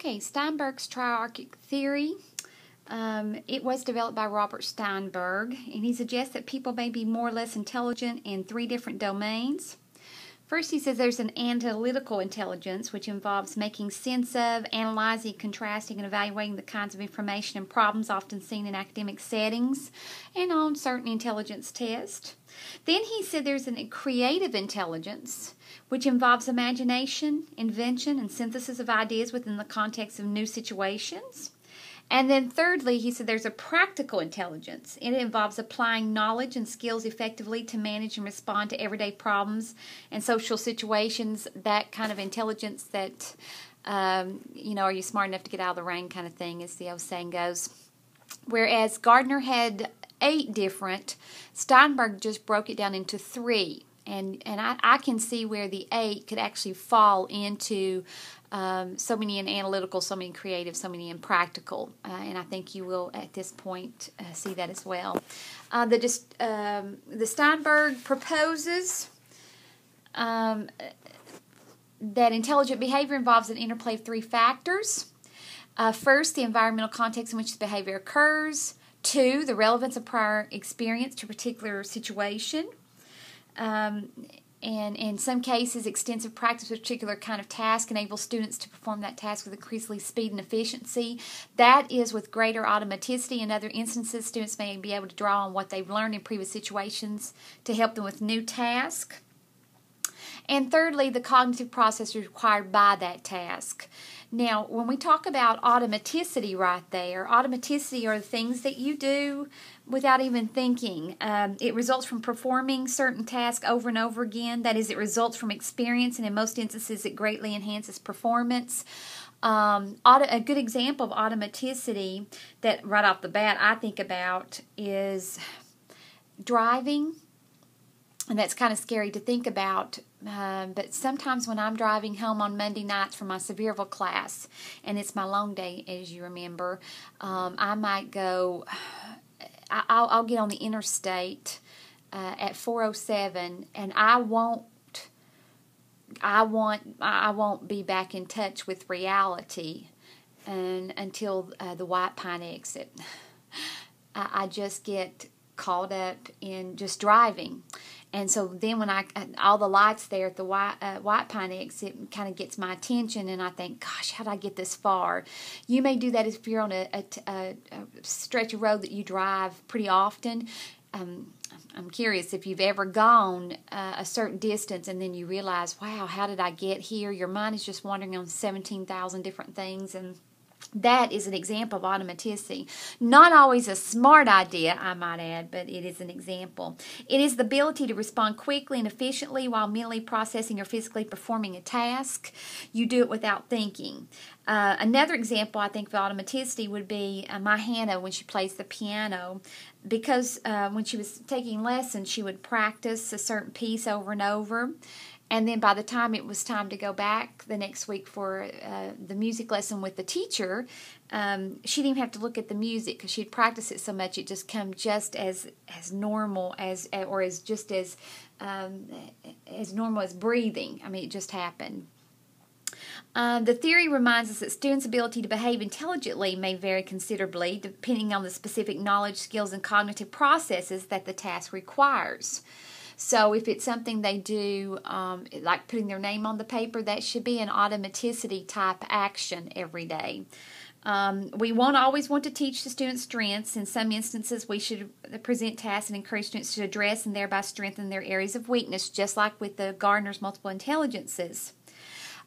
Okay, Steinberg's triarchic theory. It was developed by Robert Steinberg, and he suggests that people may be more or less intelligent in three different domains. First, he says there's an analytical intelligence, which involves making sense of, analyzing, contrasting, and evaluating the kinds of information and problems often seen in academic settings and on certain intelligence tests. Then he said there's a creative intelligence, which involves imagination, invention, and synthesis of ideas within the context of new situations. And then thirdly, he said there's a practical intelligence, and it involves applying knowledge and skills effectively to manage and respond to everyday problems and social situations, that kind of intelligence that, are you smart enough to get out of the rain kind of thing, as the old saying goes. Whereas Gardner had 8 different, Steinberg just broke it down into 3. And I can see where the 8 could actually fall into so many in analytical, so many in creative, so many in practical. And I think you will, at this point, see that as well. The Steinberg proposes that intelligent behavior involves an interplay of 3 factors. First, the environmental context in which the behavior occurs. 2, the relevance of prior experience to a particular situation. And in some cases, extensive practice with a particular kind of task enables students to perform that task with increasingly speed and efficiency. That is with greater automaticity. In other instances, students may be able to draw on what they've learned in previous situations to help them with new tasks. And thirdly, the cognitive process required by that task. Now, when we talk about automaticity right there, automaticity are the things that you do without even thinking. It results from performing certain tasks over and over again. That is, it results from experience, and in most instances, it greatly enhances performance. A good example of automaticity that right off the bat I think about is driving. And that's kind of scary to think about, but sometimes when I'm driving home on Monday nights from my Sevierville class, and it's my long day, as you remember, I might go, I'll get on the interstate at 4:07, and I won't be back in touch with reality until the White Pine exit. I just get caught up in just driving. And so then when all the lights there at the White Pine exit kind of gets my attention, and I think, gosh, how did I get this far? You may do that if you're on a stretch of road that you drive pretty often. I'm curious if you've ever gone a certain distance and then you realize, wow, how did I get here? Your mind is just wandering on 17,000 different things, and that is an example of automaticity. Not always a smart idea, I might add, but it is an example. It is the ability to respond quickly and efficiently while mentally processing or physically performing a task. You do it without thinking. Another example, I think, of automaticity would be my Hannah when she plays the piano. Because when she was taking lessons, she would practice a certain piece over and over. And then by the time it was time to go back the next week for the music lesson with the teacher, she didn't even have to look at the music because she'd practiced it so much it just come just as normal as normal as breathing. I mean, it just happened. The theory reminds us that students' ability to behave intelligently may vary considerably depending on the specific knowledge, skills, and cognitive processes that the task requires. So if it's something they do, like putting their name on the paper, that should be an automaticity type action every day. We won't always want to teach the students strengths. In some instances, we should present tasks and encourage students to address and thereby strengthen their areas of weakness, just like with the Gardner's multiple intelligences.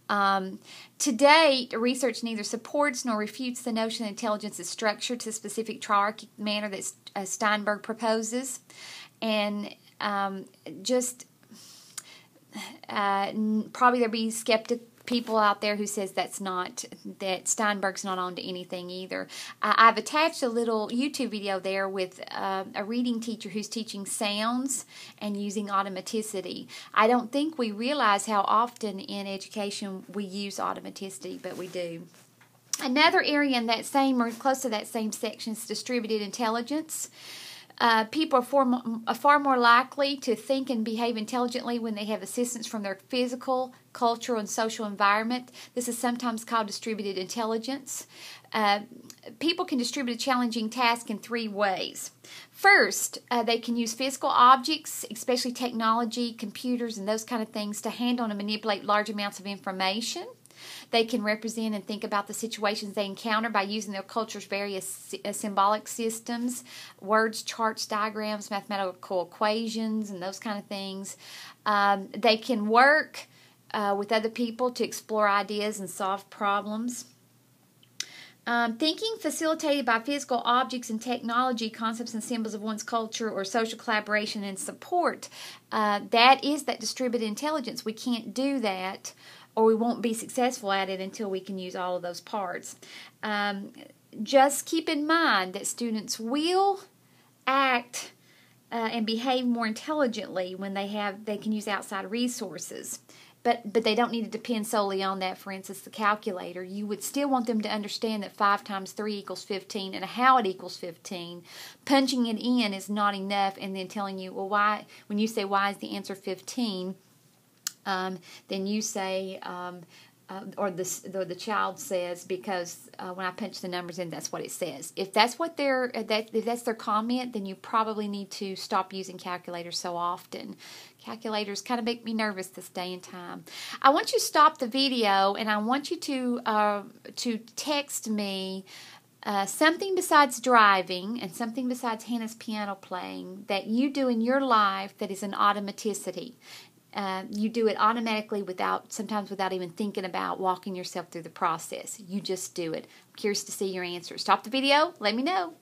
To date, research neither supports nor refutes the notion that intelligence is structured to the specific triarchic manner that Steinberg proposes. And probably there'll be skeptic people out there who says that Steinberg's not on to anything either. I've attached a little YouTube video there with a reading teacher who's teaching sounds and using automaticity. I don't think we realize how often in education we use automaticity, but we do. Another area in that same or close to that same section is distributed intelligence. People are far more likely to think and behave intelligently when they have assistance from their physical, cultural, and social environment. This is sometimes called distributed intelligence. People can distribute a challenging task in 3 ways. First, they can use physical objects, especially technology, computers, and those kind of things, to handle and manipulate large amounts of information. They can represent and think about the situations they encounter by using their culture's various symbolic systems, words, charts, diagrams, mathematical equations, and those kind of things. They can work with other people to explore ideas and solve problems. Thinking facilitated by physical objects and technology, concepts and symbols of one's culture or social collaboration and support, that is that distributed intelligence. We can't do that, or we won't be successful at it until we can use all of those parts. Just keep in mind that students will act and behave more intelligently when they can use outside resources. But they don't need to depend solely on that. For instance, the calculator. You would still want them to understand that 5 times 3 equals 15 and how it equals 15. Punching it in is not enough, and then telling you, well, why? When you say, why is the answer 15? Then you say, or the child says, because when I punch the numbers in, that's what it says. If that's what if that's their comment, then you probably need to stop using calculators so often. Calculators kind of make me nervous this day and time. I want you to stop the video, and I want you to text me something besides driving and something besides Hannah's piano playing that you do in your life that is an automaticity. You do it automatically sometimes without even thinking about walking yourself through the process. You just do it. I'm curious to see your answer. Stop the video. Let me know.